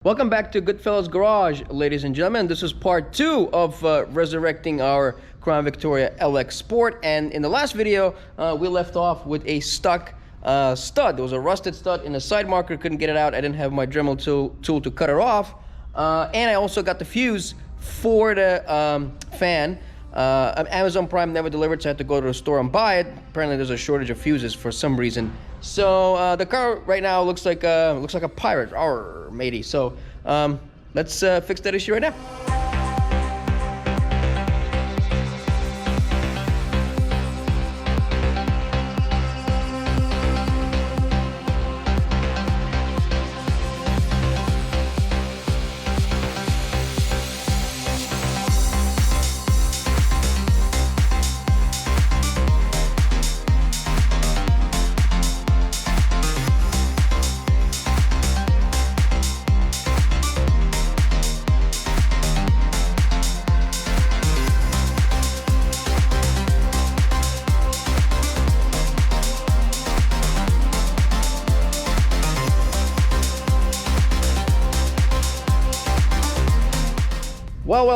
Welcome back to Goodfellas Garage, ladies and gentlemen. This is part 2 of resurrecting our Crown Victoria LX Sport. And in the last video, we left off with a stuck stud. There was a rusted stud in the side marker, couldn't get it out. I didn't have my Dremel tool to cut it off. And I also got the fuse for the fan. Amazon Prime never delivered, so I had to go to the store and buy it. Apparently there's a shortage of fuses for some reason. So the car right now looks like a pirate, or matey. So let's fix that issue right now.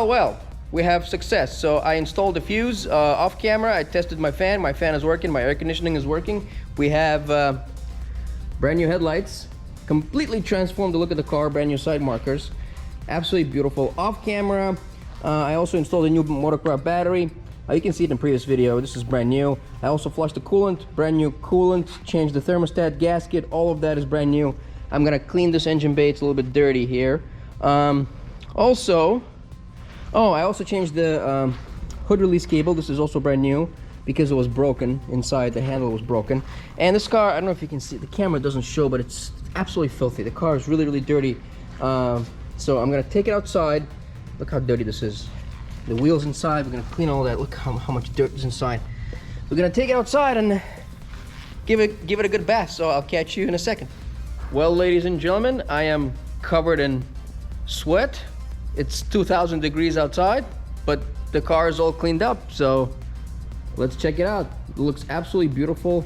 Well, we have success. So I installed the fuse off camera. I tested my fan. My fan is working. My air conditioning is working. We have brand new headlights, completely transformed the look of the car, brand new side markers. Absolutely beautiful. Off camera, I also installed a new motocross battery. You can see it in the previous video. This is brand new. I also flushed the coolant, brand new coolant, changed the thermostat gasket. All of that is brand new. I'm gonna clean this engine bay. It's a little bit dirty here. I also changed the hood release cable. This is also brand new because it was broken inside. The handle was broken. And this car, I don't know if you can see, the camera doesn't show, but it's absolutely filthy. The car is really, really dirty. So I'm gonna take it outside. Look how dirty this is. The wheels inside, we're gonna clean all that. Look how much dirt is inside. We're gonna take it outside and give it a good bath. So I'll catch you in a second. Well, ladies and gentlemen, I am covered in sweat. It's 2,000 degrees outside, but the car is all cleaned up, so let's check it out. It looks absolutely beautiful.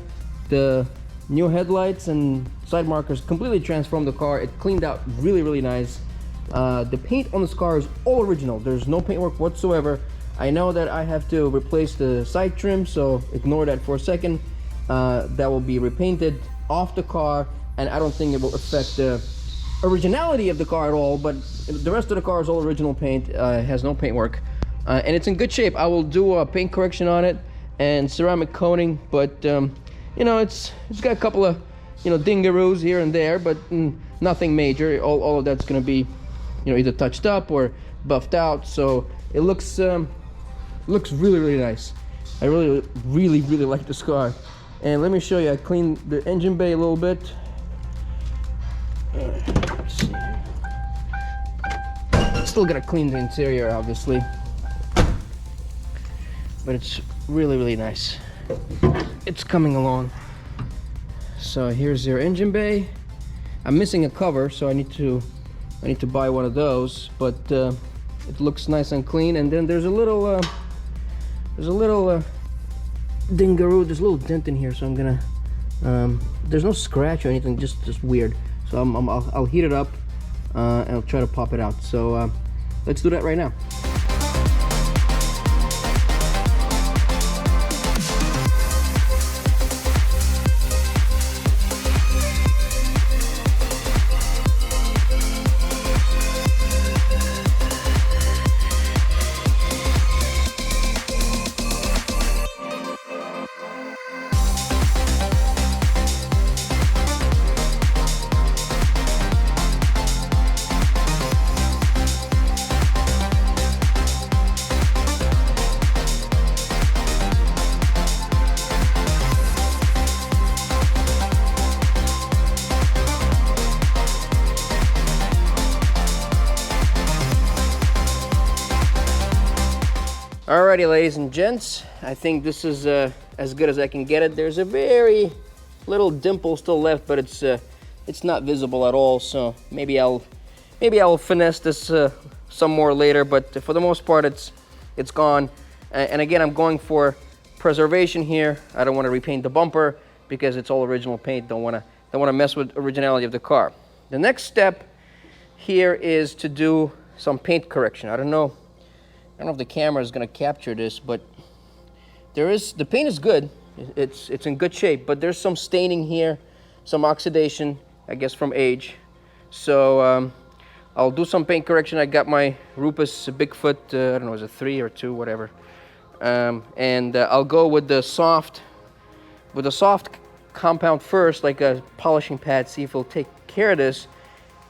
The new headlights and side markers completely transformed the car. It cleaned out really, really nice. The paint on this car is all original. There's no paintwork whatsoever. I know that I have to replace the side trim, so ignore that for a second. That will be repainted off the car, and I don't think it will affect the originality of the car at all, but the rest of the car is all original paint. Has no paint work, and it's in good shape. I will do a paint correction on it and ceramic coating, but you know, it's got a couple of, you know, dingaroos here and there, but nothing major. All of that's gonna be, you know, either touched up or buffed out, so it looks really, really nice. I really like this car. And let me show you, I cleaned the engine bay a little bit. Let's see. Still gotta clean the interior, obviously, but it's really nice. It's coming along. So here's your engine bay. I'm missing a cover, so I need to buy one of those, but it looks nice and clean. And then there's a little dingaroo, there's a little dent in here, so I'm gonna there's no scratch or anything, just weird. So I'll heat it up and I'll try to pop it out. So let's do that right now. Alrighty, ladies and gents, I think this is as good as I can get it. There's a very little dimple still left, but it's not visible at all. So maybe I'll finesse this some more later. But for the most part, it's gone. And again, I'm going for preservation here. I don't want to repaint the bumper because it's all original paint. Don't want to mess with originality of the car. The next step here is to do some paint correction. I don't know if the camera is gonna capture this, but the paint is good. It's in good shape, but there's some staining here, some oxidation, I guess from age. So I'll do some paint correction. I got my Rupus Bigfoot, I don't know, is it 3 or 2, whatever. And I'll go with the soft compound first, like a polishing pad, see if it'll take care of this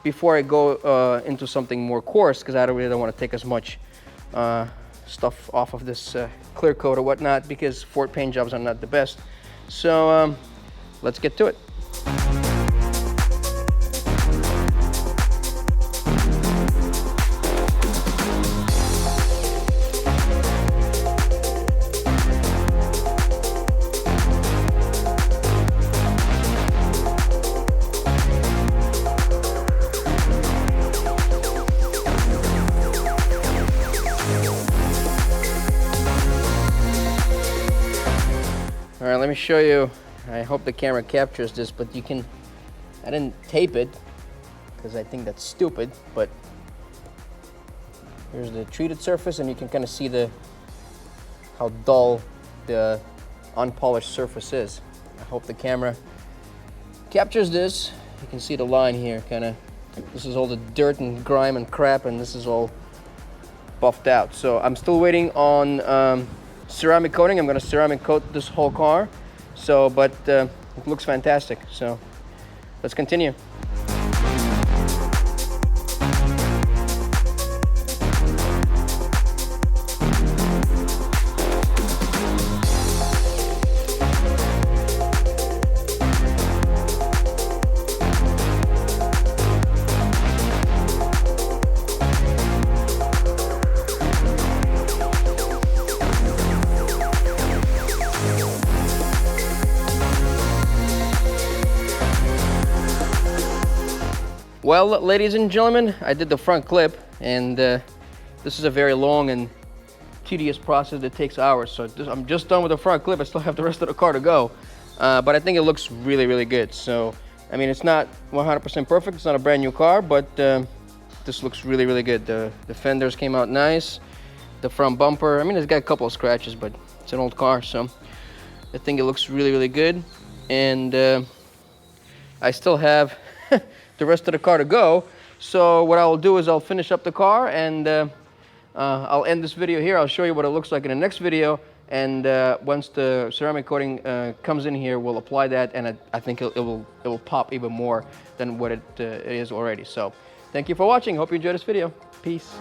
before I go into something more coarse, because I really don't want to take as much stuff off of this clear coat or whatnot, because Ford paint jobs are not the best. So let's get to it. All right, let me show you. I hope the camera captures this, but you can, I didn't tape it because I think that's stupid, but here's the treated surface, and you can kind of see how dull the unpolished surface is. I hope the camera captures this. You can see the line here, kind of. This is all the dirt and grime and crap, and this is all buffed out. So I'm still waiting on ceramic coating. I'm going to ceramic coat this whole car. So, but it looks fantastic. So let's continue. Well, ladies and gentlemen, I did the front clip, and this is a very long and tedious process that takes hours. So I'm just done with the front clip. I still have the rest of the car to go, but I think it looks really, really good. So, I mean, it's not 100% perfect. It's not a brand new car, but this looks really, really good. The fenders came out nice. The front bumper, I mean, it's got a couple of scratches, but it's an old car, so I think it looks really, really good. And I still have the rest of the car to go. So what I'll do is I'll finish up the car, and I'll end this video here. I'll show you what it looks like in the next video, and once the ceramic coating comes in here, we'll apply that, and I think it will pop even more than what it is already. So thank you for watching. Hope you enjoyed this video. Peace.